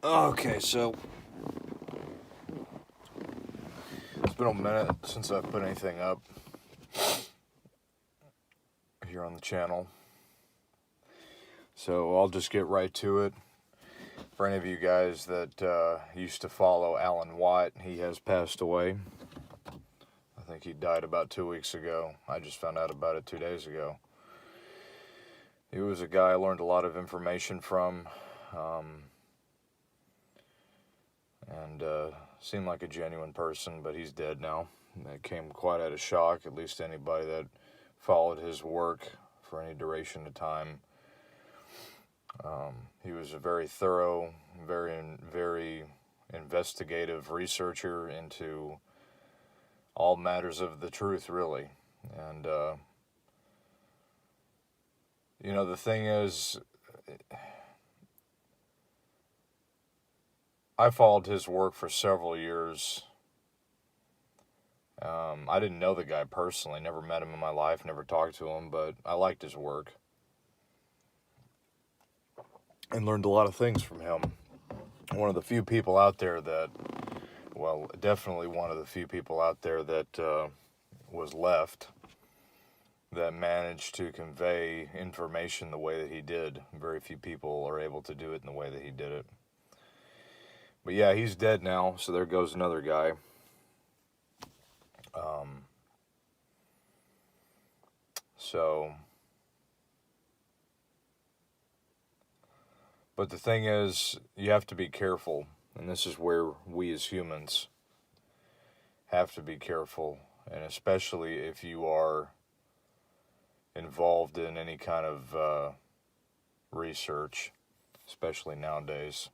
Okay, so it's been a minute since I've put anything up here on the channel. So I'll just get right to it. For any of you guys that used to follow Alan Watt, he has passed away. I think he died about 2 weeks ago. I just found out about it 2 days ago. He was a guy I learned a lot of information from, and seemed like a genuine person, but he's dead now. That came quite out of shock, at least to anybody that followed his work for any duration of time. He was a very thorough, very investigative researcher into all matters of the truth, really. And, the thing is, I followed his work for several years. I didn't know the guy personally, never met him in my life, never talked to him, but I liked his work and learned a lot of things from him. One of the few people out there that, well, definitely one of the few people out there that was left that managed to convey information the way that he did. Very few people are able to do it in the way that he did it. But yeah, he's dead now, so there goes another guy. But the thing is, you have to be careful, and this is where we as humans have to be careful, and especially if you are involved in any kind of research, especially nowadays.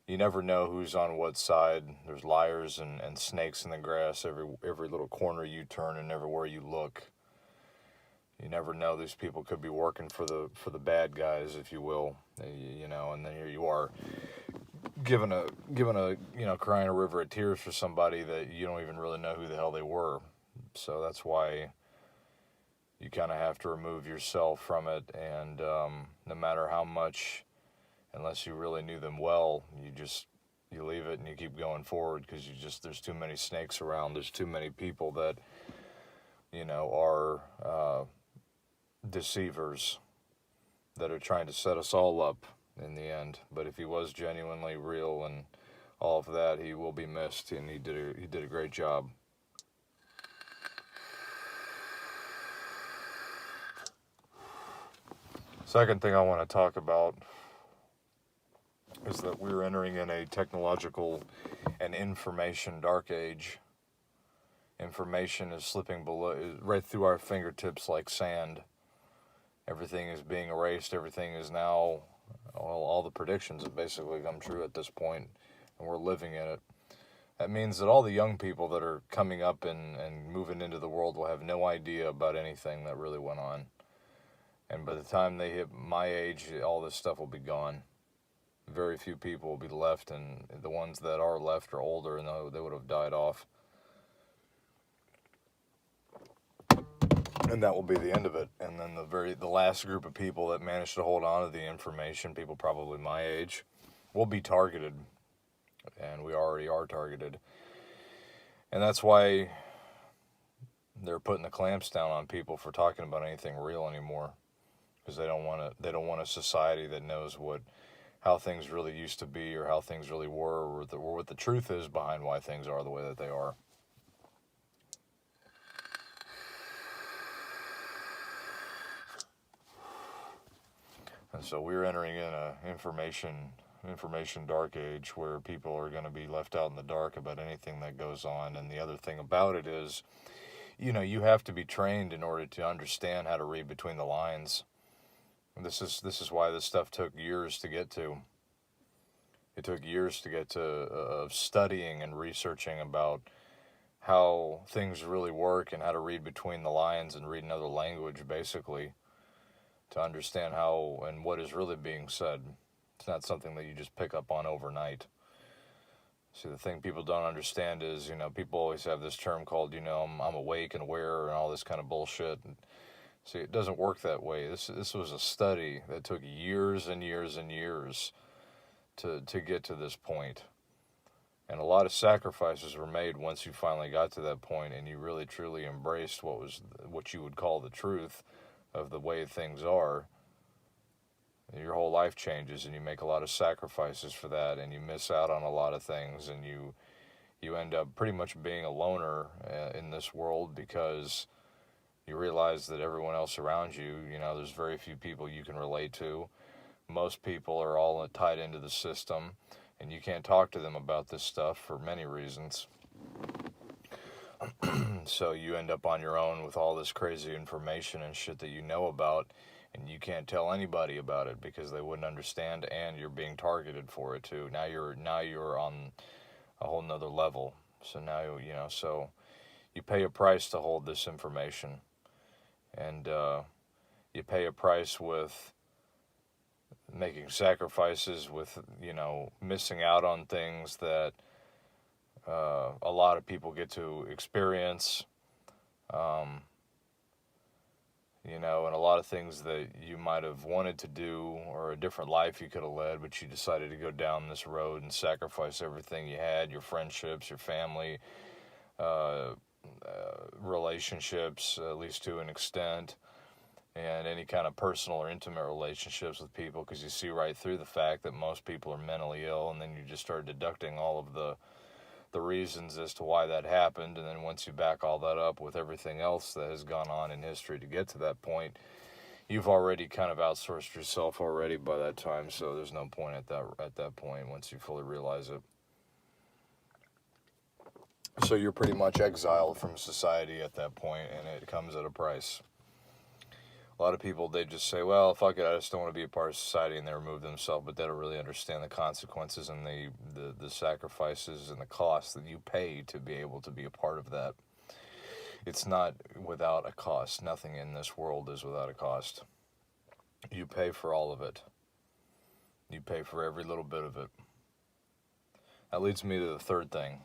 You never know who's on what side. There's liars and snakes in the grass every little corner you turn and everywhere you look. You never know, these people could be working for the bad guys, if you will. And then here you are giving a crying a river of tears for somebody that you don't even really know who the hell they were. So that's why you kind of have to remove yourself from it, and no matter how much, unless you really knew them well, you leave it and you keep going forward, because there's too many snakes around. There's too many people that are deceivers that are trying to set us all up in the end. But if he was genuinely real and all of that, he will be missed, and he did a great job. Second thing I want to talk about is that we're entering in a technological and information dark age. Information is slipping right through our fingertips like sand. Everything is being erased. Everything is now, all the predictions have basically come true at this point, and we're living in it. That means that all the young people that are coming up and moving into the world will have no idea about anything that really went on. And by the time they hit my age, all this stuff will be gone. Very few people will be left, and the ones that are left are older, and they would have died off. And that will be the end of it. And then the last group of people that manage to hold on to the information, people probably my age, will be targeted. And we already are targeted. And that's why they're putting the clamps down on people for talking about anything real anymore, because they don't want a society that knows how things really used to be, or how things really were, or what the truth is behind why things are the way that they are. And so we're entering in a information dark age, where people are going to be left out in the dark about anything that goes on. And the other thing about it is, you have to be trained in order to understand how to read between the lines. And this is why this stuff took years to get to. It took years to get to of studying and researching about how things really work, and how to read between the lines and read another language, basically, to understand how and what is really being said. It's not something that you just pick up on overnight. See, the thing people don't understand is, people always have this term called, I'm awake and aware and all this kind of bullshit. And see, it doesn't work that way. This was a study that took years and years and years to get to this point. And a lot of sacrifices were made once you finally got to that point and you really truly embraced what you would call the truth of the way things are. Your whole life changes and you make a lot of sacrifices for that, and you miss out on a lot of things, and you end up pretty much being a loner in this world, because you realize that everyone else around you, there's very few people you can relate to. Most people are all tied into the system, and you can't talk to them about this stuff for many reasons. So you end up on your own with all this crazy information and shit that you know about, and you can't tell anybody about it because they wouldn't understand, and you're being targeted for it too. Now you're on a whole nother level. So now, so you pay a price to hold this information, and you pay a price with making sacrifices, with, missing out on things that a lot of people get to experience, and a lot of things that you might have wanted to do, or a different life you could have led, but you decided to go down this road and sacrifice everything you had, your friendships, your family, relationships, at least to an extent, and any kind of personal or intimate relationships with people, because you see right through the fact that most people are mentally ill, and then you just start deducting all of the reasons as to why that happened, and then once you back all that up with everything else that has gone on in history to get to that point, you've already kind of outsourced yourself already by that time, so there's no point at that point once you fully realize it. So you're pretty much exiled from society at that point, and it comes at a price. A lot of people, they just say, well, fuck it, I just don't want to be a part of society, and they remove themselves, but they don't really understand the consequences and the sacrifices and the costs that you pay to be able to be a part of that. It's not without a cost. Nothing in this world is without a cost. You pay for all of it. You pay for every little bit of it. That leads me to the third thing.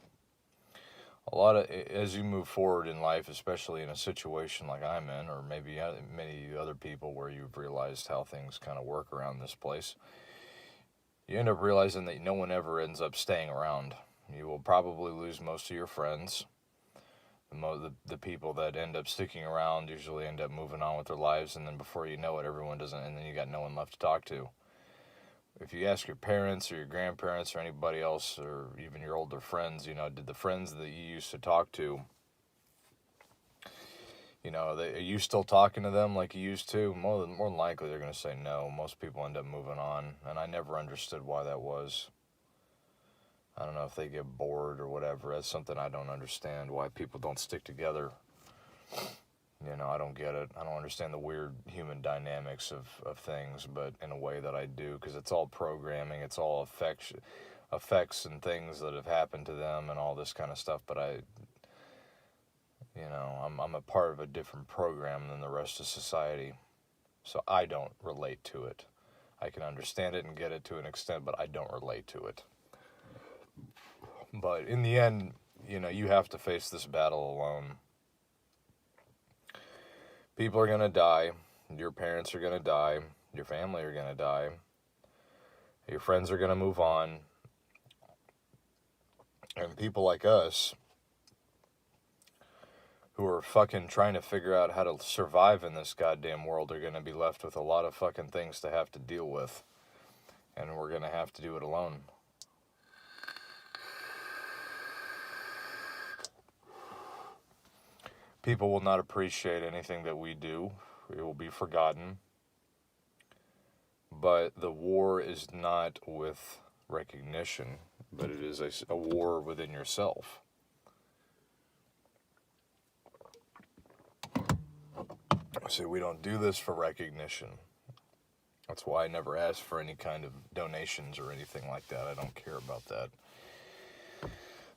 As you move forward in life, especially in a situation like I'm in, or maybe many other people where you've realized how things kind of work around this place, you end up realizing that no one ever ends up staying around. You will probably lose most of your friends. The people that end up sticking around usually end up moving on with their lives, and then before you know it, everyone doesn't, and then you got no one left to talk to. If you ask your parents or your grandparents or anybody else, or even your older friends, did the friends that you used to talk to, are you still talking to them like you used to? More than likely, they're going to say no. Most people end up moving on, and I never understood why that was. I don't know if they get bored or whatever. That's something I don't understand, why people don't stick together. I don't get it. I don't understand the weird human dynamics of things, but in a way that I do, because it's all programming, it's all effects and things that have happened to them and all this kind of stuff, but I'm a part of a different program than the rest of society, so I don't relate to it. I can understand it and get it to an extent, but I don't relate to it. But in the end, you have to face this battle alone. People are going to die. Your parents are going to die. Your family are going to die. Your friends are going to move on. And people like us, who are fucking trying to figure out how to survive in this goddamn world, are going to be left with a lot of fucking things to have to deal with. And we're going to have to do it alone. People will not appreciate anything that we do. It will be forgotten. But the war is not with recognition, but it is a war within yourself. See, we don't do this for recognition. That's why I never ask for any kind of donations or anything like that. I don't care about that.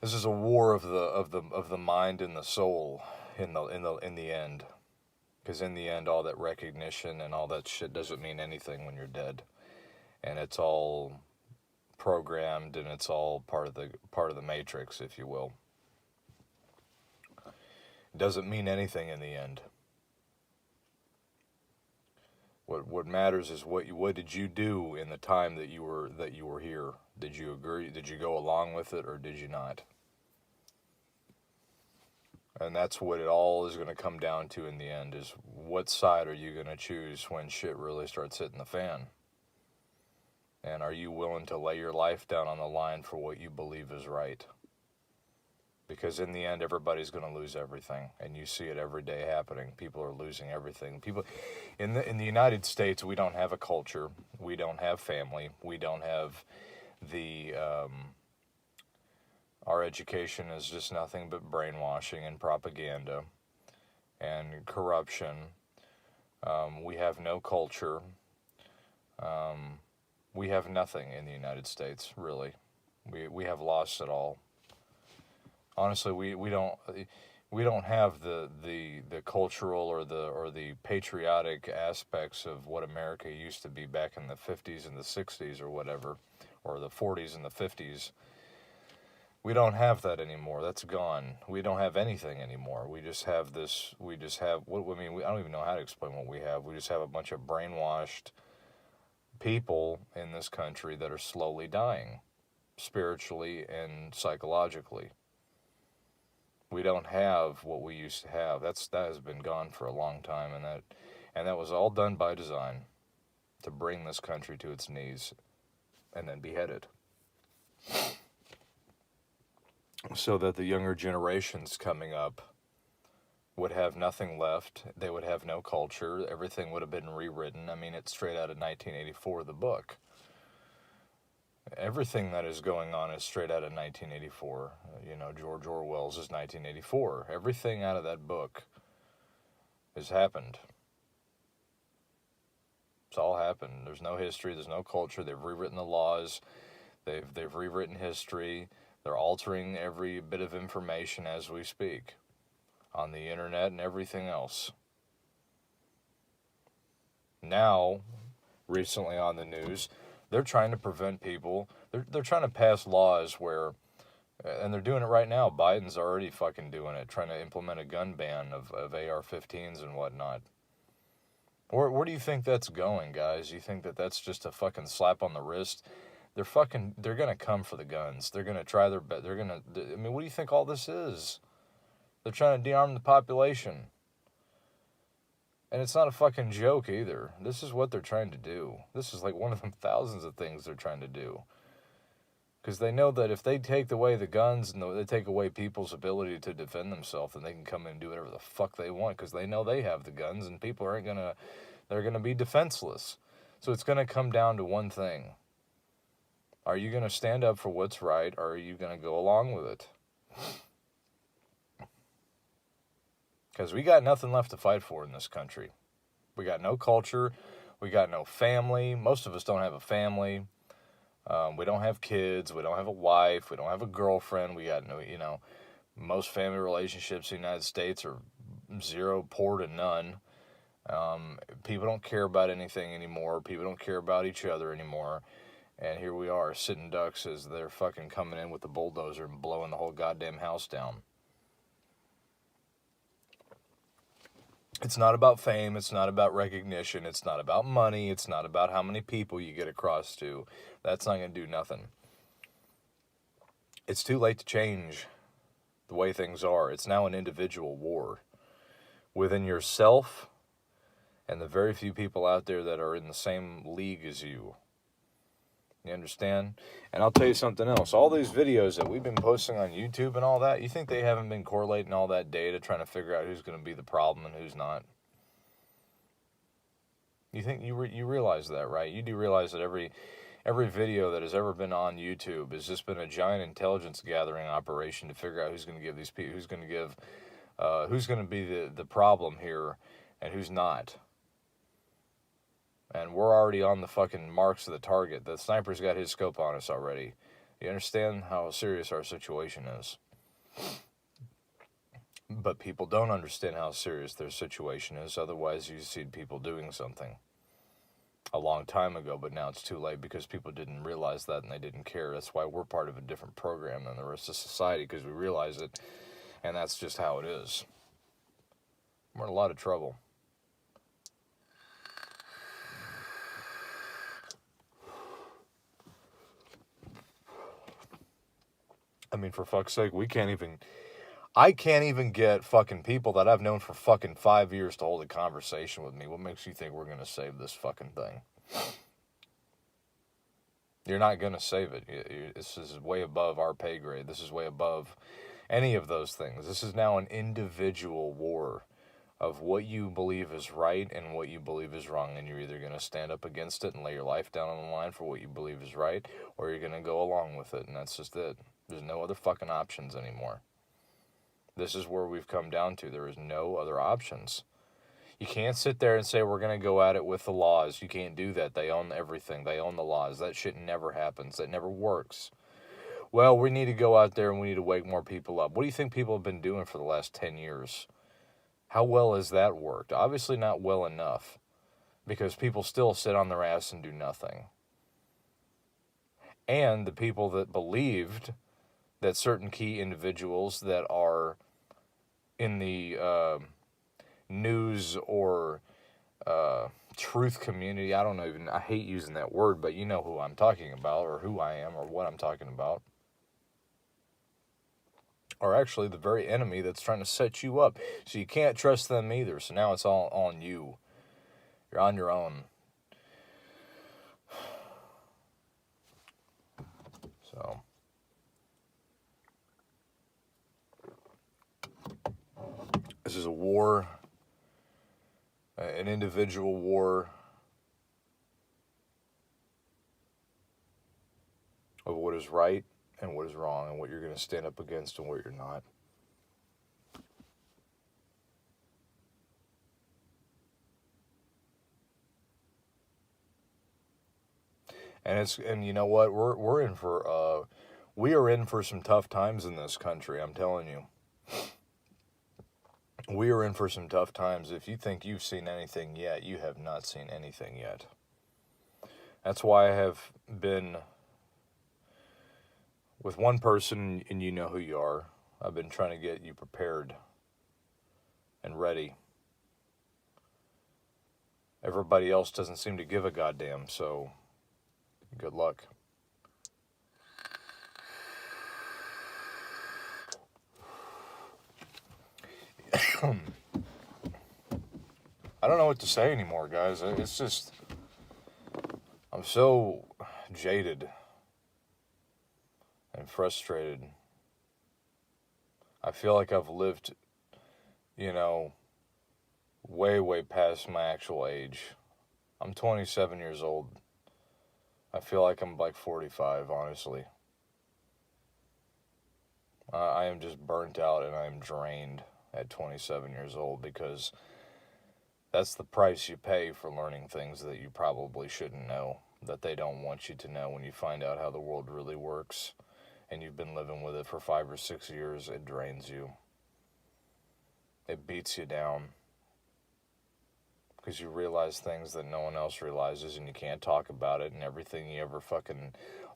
This is a war of the mind and the soul in the end. Because in the end, all that recognition and all that shit doesn't mean anything when you're dead. And it's all programmed, and it's all part of the matrix, if you will. It doesn't mean anything in the end. What matters is what did you do in the time that you were here? Did you agree? Did you go along with it, or did you not? And that's what it all is going to come down to in the end, is what side are you going to choose when shit really starts hitting the fan? And are you willing to lay your life down on the line for what you believe is right? Because in the end, everybody's going to lose everything, and you see it every day happening. People are losing everything. People in the United States, we don't have a culture, we don't have family, we don't have the our education is just nothing but brainwashing and propaganda and corruption. We have no culture. We have nothing in the United States, really. We have lost it all. Honestly, we don't have the cultural or the patriotic aspects of what America used to be back in the 50s and the 60s or whatever, or the 40s and the 50s. We don't have that anymore. That's gone. We don't have anything anymore. We just have this. We just have what I mean. I don't even know how to explain what we have. We just have a bunch of brainwashed people in this country that are slowly dying, spiritually and psychologically. We don't have what we used to have. That has been gone for a long time, and that was all done by design, to bring this country to its knees and then behead it, so that the younger generations coming up would have nothing left. They would have no culture. Everything would have been rewritten. I mean, it's straight out of 1984, the book. Everything that is going on is straight out of 1984. George Orwell's is 1984. Everything out of that book has happened. It's all happened. There's no history. There's no culture. They've rewritten the laws. They've rewritten history. They're altering every bit of information as we speak on the internet and everything else. Now, recently on the news, they're trying to prevent people. They're trying to pass laws where, and they're doing it right now. Biden's already fucking doing it, trying to implement a gun ban of AR-15s and whatnot. Where do you think that's going, guys? You think that that's just a fucking slap on the wrist? They're gonna come for the guns. They're gonna try their best. I mean, what do you think all this is? They're trying to de-arm the population. And it's not a fucking joke either. This is what they're trying to do. This is like one of the thousands of things they're trying to do. Because they know that if they take away the guns and they take away people's ability to defend themselves, then they can come in and do whatever the fuck they want, because they know they have the guns and people they're going to be defenseless. So it's going to come down to one thing. Are you going to stand up for what's right, or are you going to go along with it? Because we got nothing left to fight for in this country. We got no culture. We got no family. Most of us don't have a family. We don't have kids. We don't have a wife. We don't have a girlfriend. We got no, most family relationships in the United States are zero, poor to none. People don't care about anything anymore. People don't care about each other anymore. And here we are, sitting ducks as they're fucking coming in with the bulldozer and blowing the whole goddamn house down. It's not about fame. It's not about recognition. It's not about money. It's not about how many people you get across to. That's not going to do nothing. It's too late to change the way things are. It's now an individual war within yourself and the very few people out there that are in the same league as you. You understand? And I'll tell you something else. All these videos that we've been posting on YouTube and all that, you think they haven't been correlating all that data, trying to figure out who's going to be the problem and who's not? You think you realize that, right? You do realize that every video that has ever been on YouTube has just been a giant intelligence gathering operation to figure out who's going to give these people, who's going to be the problem here and who's not. And we're already on the fucking marks of the target. The sniper's got his scope on us already. You understand how serious our situation is? But people don't understand how serious their situation is. Otherwise, you see people doing something a long time ago, but now it's too late because people didn't realize that and they didn't care. That's why we're part of a different program than the rest of society, because we realize it, and that's just how it is. We're in a lot of trouble. mean, for fuck's sake, I can't even get fucking people that I've known for fucking 5 years to hold a conversation with me. What makes you think we're going to save this fucking thing? You're not going to save it. This is way above our pay grade. This is way above any of those things. This is now an individual war of what you believe is right and what you believe is wrong, and you're either going to stand up against it and lay your life down on the line for what you believe is right, or you're going to go along with it, and that's just it. There's no other fucking options anymore. This is where we've come down to. There is no other options. You can't sit there and say we're going to go at it with the laws. You can't do that. They own everything. They own the laws. That shit never happens. That never works. Well, we need to go out there and we need to wake more people up. What do you think people have been doing for the last 10 years? How well has that worked? Obviously not well enough, because people still sit on their ass and do nothing. And the people that believed that certain key individuals that are in the news or truth community, I hate using that word, but you know who I'm talking about, or who I am, or what I'm talking about, are actually the very enemy that's trying to set you up. So you can't trust them either. So now it's all on you. You're on your own. So this is a war, an individual war of what is right and what is wrong, and what you're going to stand up against and what you're not. And you know what? We are in for some tough times in this country. I'm telling you, we are in for some tough times. If you think you've seen anything yet, you have not seen anything yet. That's why I have been with one person, and you know who you are. I've been trying to get you prepared and ready. Everybody else doesn't seem to give a goddamn, so good luck. I don't know what to say anymore, guys. It's just, I'm so jaded and frustrated. I feel like I've lived, way, way past my actual age. I'm 27 years old. I feel like I'm like 45, honestly. I am just burnt out and I am drained at 27 years old, because that's the price you pay for learning things that you probably shouldn't know, that they don't want you to know. When you find out how the world really works and you've been living with it for 5 or 6 years, it drains you. It beats you down, because you realize things that no one else realizes, and you can't talk about it, and everything you ever fucking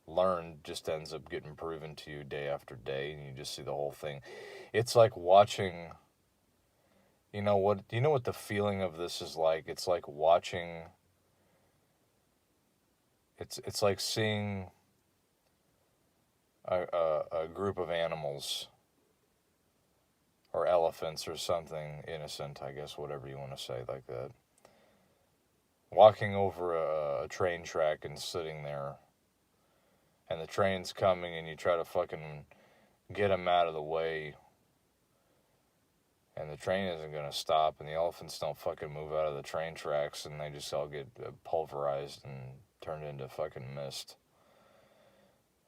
learned just ends up getting proven to you day after day, and you just see the whole thing. It's like watching, do you know what the feeling of this is like? It's like watching, it's like seeing a group of animals, or elephants or something innocent, I guess, whatever you want to say, like that, walking over a train track and sitting there, and the train's coming, and you try to fucking get them out of the way, and the train isn't going to stop, and the elephants don't fucking move out of the train tracks, and they just all get pulverized and turned into fucking mist.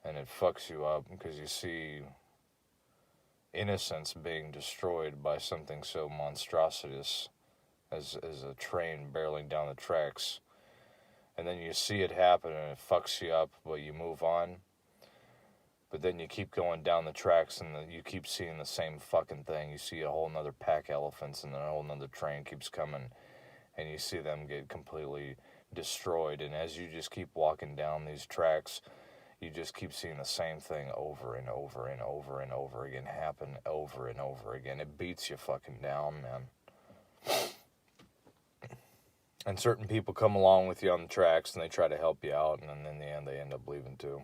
And it fucks you up, because you see innocence being destroyed by something so monstrous as a train barreling down the tracks. And then you see it happen, and it fucks you up, but you move on. But then you keep going down the tracks, and you keep seeing the same fucking thing. You see a whole nother pack of elephants, and then a whole nother train keeps coming, and you see them get completely destroyed. And as you just keep walking down these tracks, you just keep seeing the same thing over and over and over and over again happen over and over again. It beats you fucking down, man. And certain people come along with you on the tracks, and they try to help you out, and then in the end they end up leaving too.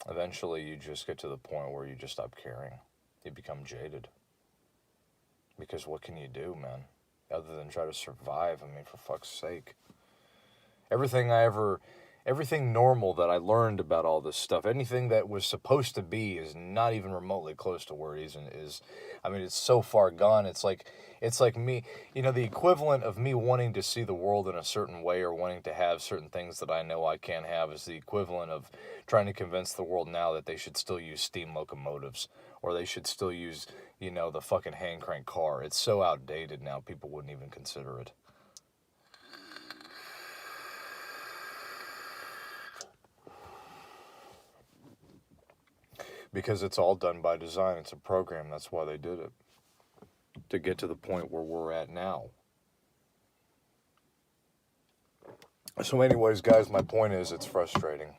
eventually you just get to the point where you just stop caring. You become jaded. Because what can you do, man? Other than try to survive, I mean, for fuck's sake. Everything normal that I learned about all this stuff, anything that was supposed to be is not even remotely close to where it is. I mean, it's so far gone. It's like me, the equivalent of me wanting to see the world in a certain way or wanting to have certain things that I know I can't have is the equivalent of trying to convince the world now that they should still use steam locomotives or they should still use, the fucking hand crank car. It's so outdated now, people wouldn't even consider it. Because it's all done by design. It's a program. That's why they did it. To get to the point where we're at now. So anyways, guys, my point is it's frustrating.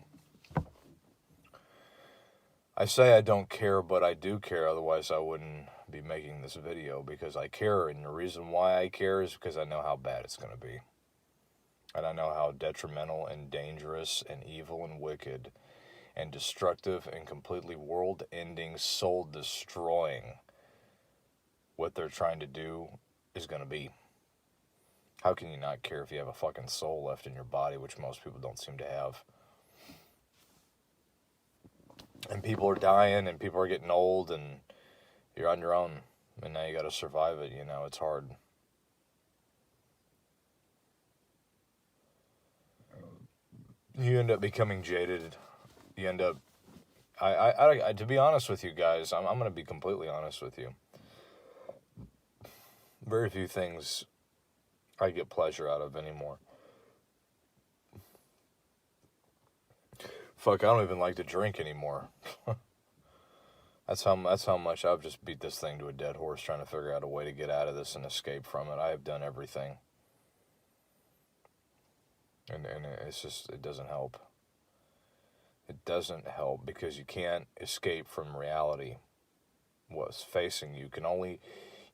I say I don't care, but I do care. Otherwise, I wouldn't be making this video because I care. And the reason why I care is because I know how bad it's going to be. And I know how detrimental and dangerous and evil and wicked and destructive and completely world-ending, soul-destroying what they're trying to do is going to be. How can you not care if you have a fucking soul left in your body, which most people don't seem to have? And people are dying, and people are getting old, and you're on your own. And now you got to survive it, it's hard. You end up becoming jaded. You end up, I to be honest with you guys, I'm going to be completely honest with you. Very few things I get pleasure out of anymore. Fuck, I don't even like to drink anymore. That's how much I've just beat this thing to a dead horse trying to figure out a way to get out of this and escape from it. I have done everything. And it's just, it doesn't help. It doesn't help because you can't escape from reality. What's facing you can only,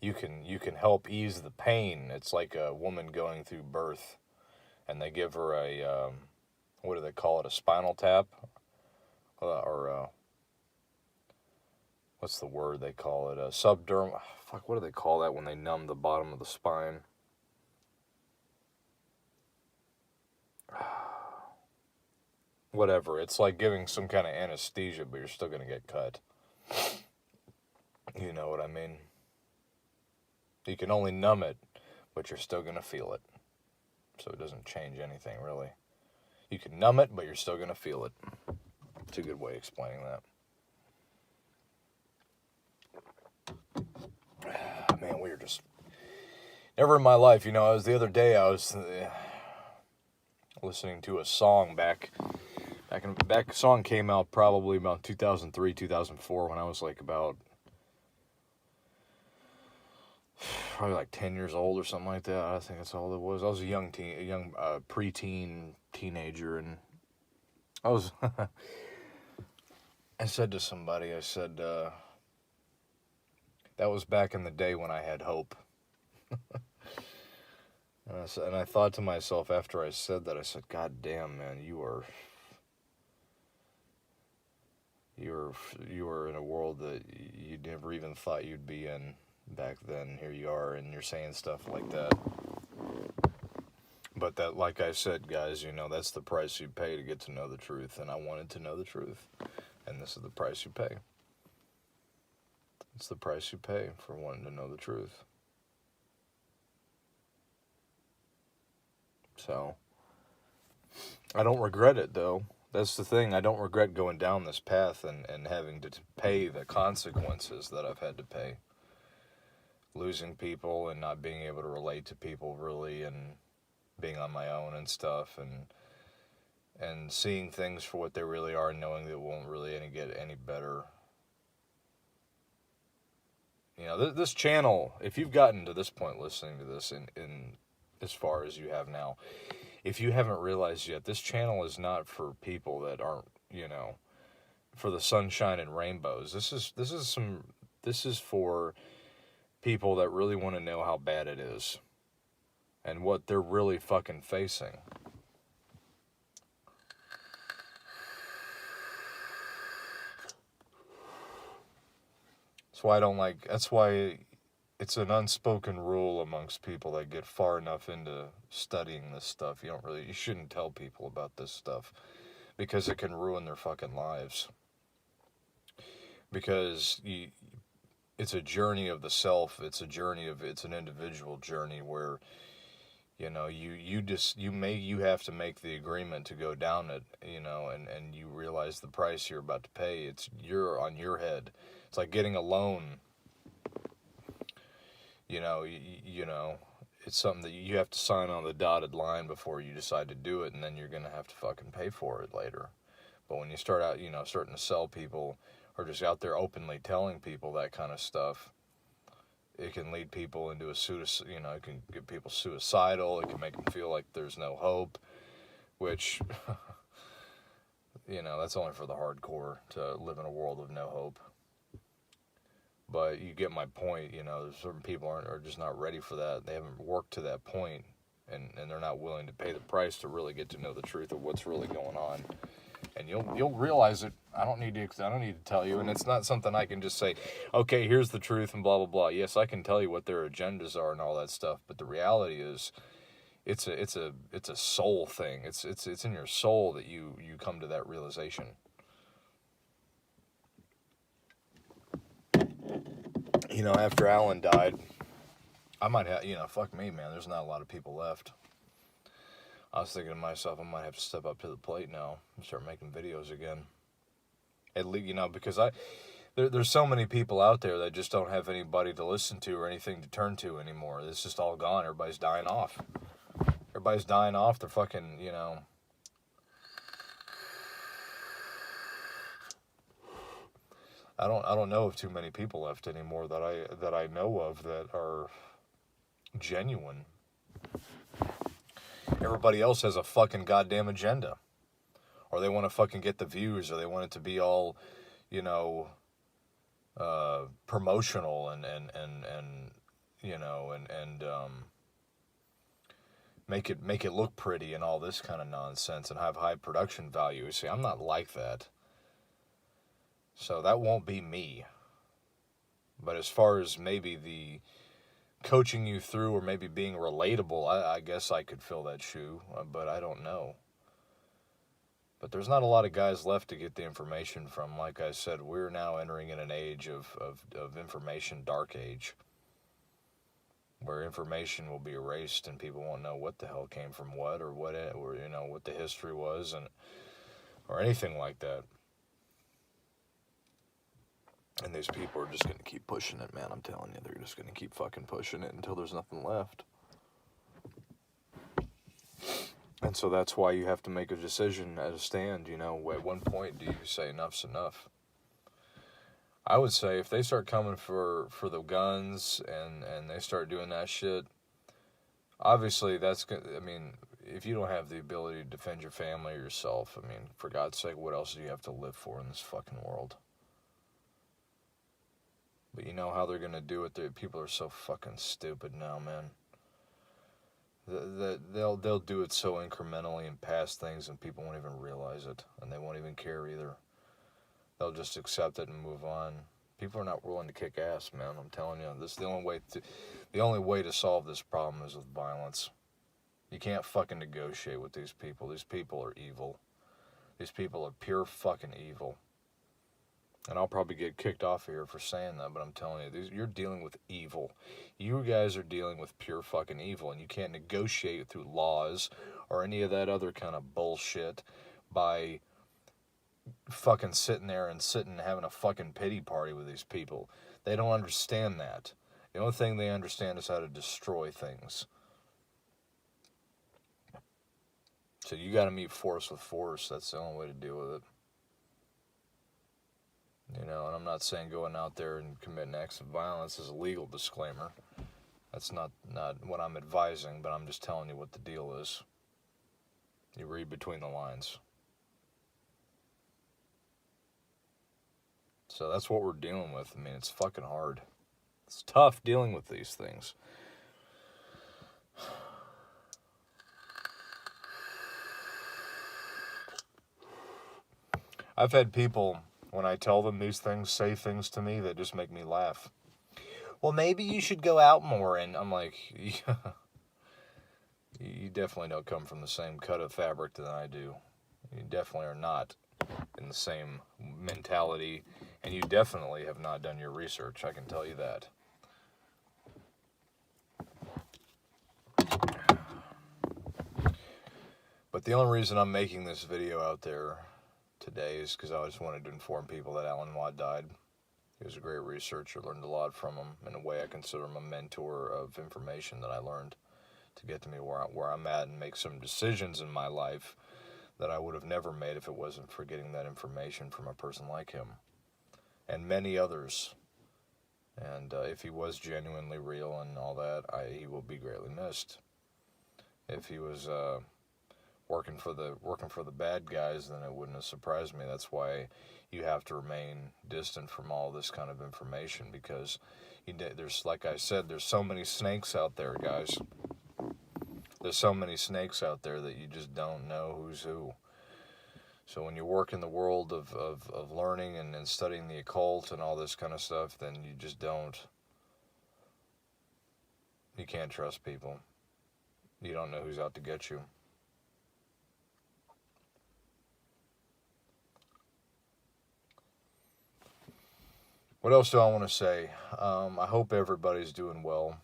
you can help ease the pain. It's like a woman going through birth and they give her a, what do they call it, a spinal tap? What's the word they call it? A subdermal, fuck, what do they call that when they numb the bottom of the spine? Whatever, it's like giving some kind of anesthesia, but you're still going to get cut. You know what I mean? You can only numb it, but you're still going to feel it. So it doesn't change anything, really. You can numb it, but you're still going to feel it. It's a good way of explaining that. Man, we are just... Never in my life, the other day I was listening to a song back, song came out probably about 2003, 2004, when I was like about, probably like 10 years old or something like that. I think that's all it was. I was a young preteen teenager, and I was, I said to somebody, that was back in the day when I had hope. And I thought to myself after I said that, I said, God damn, man, you are in a world that you never even thought you'd be in back then. Here you are, and you're saying stuff like that. But that, like I said, guys, that's the price you pay to get to know the truth. And I wanted to know the truth. And this is the price you pay. It's the price you pay for wanting to know the truth. So, I don't regret it, though. That's the thing. I don't regret going down this path and having to pay the consequences that I've had to pay. Losing people and not being able to relate to people, really, and being on my own and stuff, and seeing things for what they really are, and knowing that it won't really get any better. This channel, if you've gotten to this point listening to this in as far as you have now, if you haven't realized yet, this channel is not for people that aren't, for the sunshine and rainbows. This is for people that really want to know how bad it is and what they're really fucking facing. That's why it's an unspoken rule amongst people that get far enough into studying this stuff. You shouldn't tell people about this stuff because it can ruin their fucking lives. Because it's a journey of the self. It's an individual journey where, you know, you have to make the agreement to go down it, you know, and you realize the price you're about to pay. You're on your head. It's like getting a loan. You know, it's something that you have to sign on the dotted line before you decide to do it, and then you're gonna have to fucking pay for it later. But when you start out, you know, starting to sell people or just out there openly telling people that kind of stuff, it can lead people into it can get people suicidal. It can make them feel like there's no hope, which, you know, that's only for the hardcore to live in a world of no hope. But you get my point, you know, certain people are just not ready for that. They haven't worked to that point, and they're not willing to pay the price to really get to know the truth of what's really going on. And you'll realize it. I don't need to tell you, and it's not something I can just say, okay, here's the truth and blah blah blah. Yes, I can tell you what their agendas are and all that stuff, but the reality is it's a soul thing. It's in your soul that you come to that realization. You know, after Alan died, I might have, you know, fuck me, man, there's not a lot of people left. I was thinking to myself, I might have to step up to the plate now and start making videos again. At least, you know, because there's so many people out there that just don't have anybody to listen to or anything to turn to anymore. It's just all gone. Everybody's dying off. They're fucking, you know. I don't know of too many people left anymore that I know of that are genuine. Everybody else has a fucking goddamn agenda. Or they want to fucking get the views, or they want it to be all, you know, promotional and you know, and make it look pretty and all this kind of nonsense and have high production value. See, I'm not like that. So that won't be me. But as far as maybe the coaching you through or maybe being relatable, I guess I could fill that shoe, but I don't know. But there's not a lot of guys left to get the information from. Like I said, we're now entering in an age of information dark age, where information will be erased and people won't know what the hell came from what, or you know, what the history was, or anything like that. And these people are just going to keep pushing it, man. I'm telling you, they're just going to keep fucking pushing it until there's nothing left. And so that's why you have to make a decision at a stand, you know. At one point, do you say enough's enough? I would say if they start coming for the guns and they start doing that shit, obviously I mean, if you don't have the ability to defend your family or yourself, I mean, for God's sake, what else do you have to live for in this fucking world? But you know how they're going to do it? People are so fucking stupid now, man. They'll do it so incrementally and past things, and people won't even realize it, and they won't even care either. They'll just accept it and move on. People are not willing to kick ass, man. I'm telling you, this is the only way to solve this problem is with violence. You can't fucking negotiate with these people. These people are evil. These people are pure fucking evil. And I'll probably get kicked off here for saying that, but I'm telling you, you're dealing with evil. You guys are dealing with pure fucking evil, and you can't negotiate through laws or any of that other kind of bullshit by fucking sitting and having a fucking pity party with these people. They don't understand that. The only thing they understand is how to destroy things. So you got to meet force with force. That's the only way to deal with it. You know, and I'm not saying going out there and committing acts of violence is a legal disclaimer. That's not what I'm advising, but I'm just telling you what the deal is. You read between the lines. So that's what we're dealing with. I mean, it's fucking hard. It's tough dealing with these things. I've had people when I tell them these things, say things to me that just make me laugh. Well, maybe you should go out more. And I'm like, yeah, you definitely don't come from the same cut of fabric that I do. You definitely are not in the same mentality, and you definitely have not done your research, I can tell you that. But the only reason I'm making this video out there today is because I just wanted to inform people that Alan Watt died. He was a great researcher, learned a lot from him. In a way, I consider him a mentor of information that I learned to get to me where I'm at and make some decisions in my life that I would have never made if it wasn't for getting that information from a person like him. And many others. And if he was genuinely real and all that, he will be greatly missed. If he was working for the bad guys, then it wouldn't have surprised me. That's why you have to remain distant from all this kind of information, because there's, like I said, there's so many snakes out there, guys. There's so many snakes out there that you just don't know who's who. So when you work in the world of learning and studying the occult and all this kind of stuff, then you just you can't trust people. You don't know who's out to get you. What else do I want to say? I hope everybody's doing well.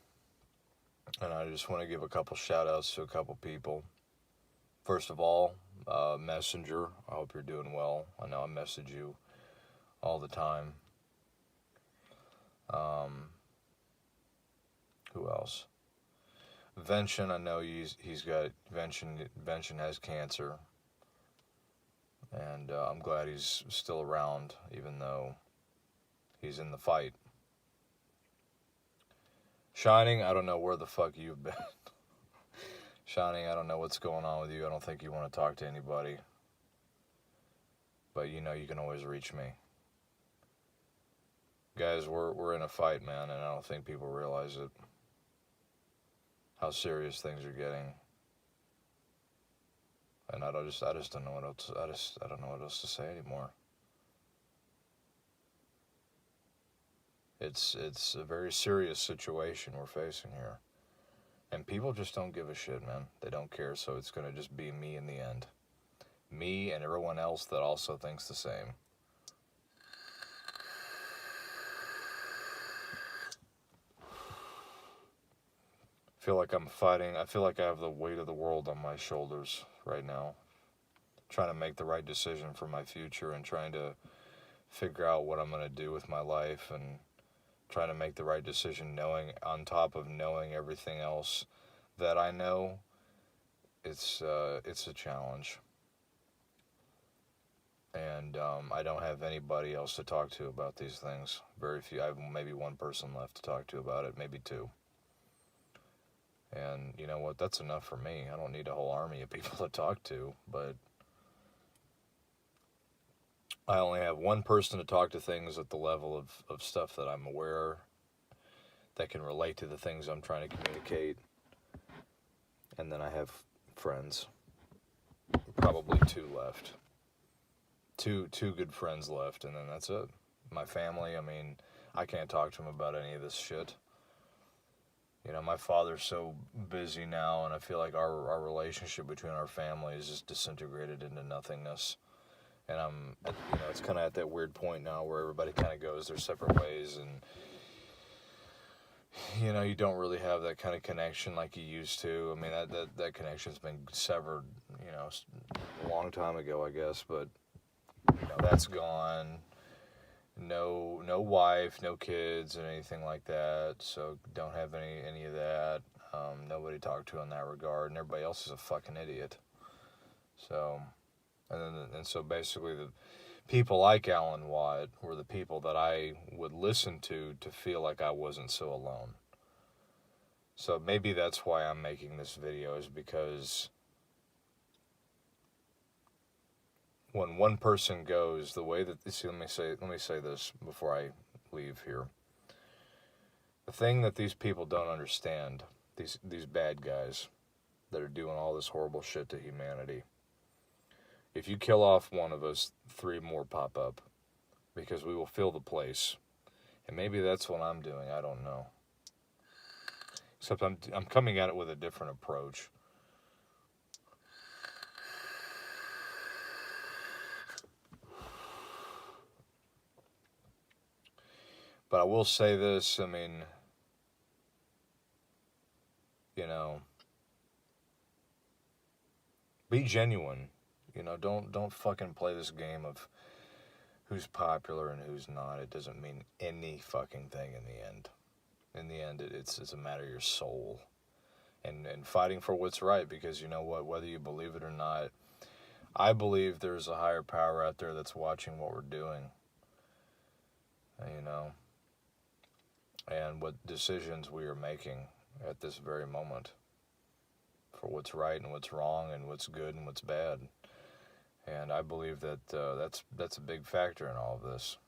And I just want to give a couple shout outs to a couple people. First of all, Messenger, I hope you're doing well. I know I message you all the time. Who else? Vention, I know he's got Vention has cancer. And I'm glad he's still around, even though he's in the fight. Shining, I don't know where the fuck you've been. Shining, I don't know what's going on with you. I don't think you want to talk to anybody. But you know you can always reach me. Guys, we're in a fight, man, and I don't think people realize it. How serious things are getting. And I just don't know what else I don't know what else to say anymore. It's a very serious situation we're facing here. And people just don't give a shit, man. They don't care, so it's going to just be me in the end. Me and everyone else that also thinks the same. I feel like I'm fighting. I feel like I have the weight of the world on my shoulders right now. Trying to make the right decision for my future and trying to figure out what I'm going to do with my life and trying to make the right decision, knowing on top of knowing everything else that I know. It's a challenge. And I don't have anybody else to talk to about these things. Very few. I have maybe one person left to talk to about it, maybe two. And you know what? That's enough for me. I don't need a whole army of people to talk to, but I only have one person to talk to things at the level of stuff that I'm aware that can relate to the things I'm trying to communicate. And then I have friends. Probably two left. Two good friends left, and then that's it. My family, I mean, I can't talk to them about any of this shit. You know, my father's so busy now, and I feel like our relationship between our families is disintegrated into nothingness. And it's kind of at that weird point now where everybody kind of goes their separate ways, and you know, you don't really have that kind of connection like you used to. I mean, that connection's been severed, you know, a long time ago, I guess, but you know, that's gone. No wife, no kids, and anything like that. So don't have any of that. Nobody to talk to in that regard, and everybody else is a fucking idiot. So, and so basically, the people like Alan Watt were the people that I would listen to feel like I wasn't so alone. So maybe that's why I'm making this video, is because when one person goes, the way that let me say this before I leave here. The thing that these people don't understand, these bad guys that are doing all this horrible shit to humanity. If you kill off one of us, three more pop up. because we will fill the place. And maybe that's what I'm doing. I don't know. Except I'm coming at it with a different approach. But I will say this, I mean, you know, be genuine. You know, don't fucking play this game of who's popular and who's not. It doesn't mean any fucking thing in the end. In the end, it's a matter of your soul. And fighting for what's right, because you know what, whether you believe it or not, I believe there's a higher power out there that's watching what we're doing. You know, and what decisions we are making at this very moment for what's right and what's wrong and what's good and what's bad. And I believe that that's a big factor in all of this.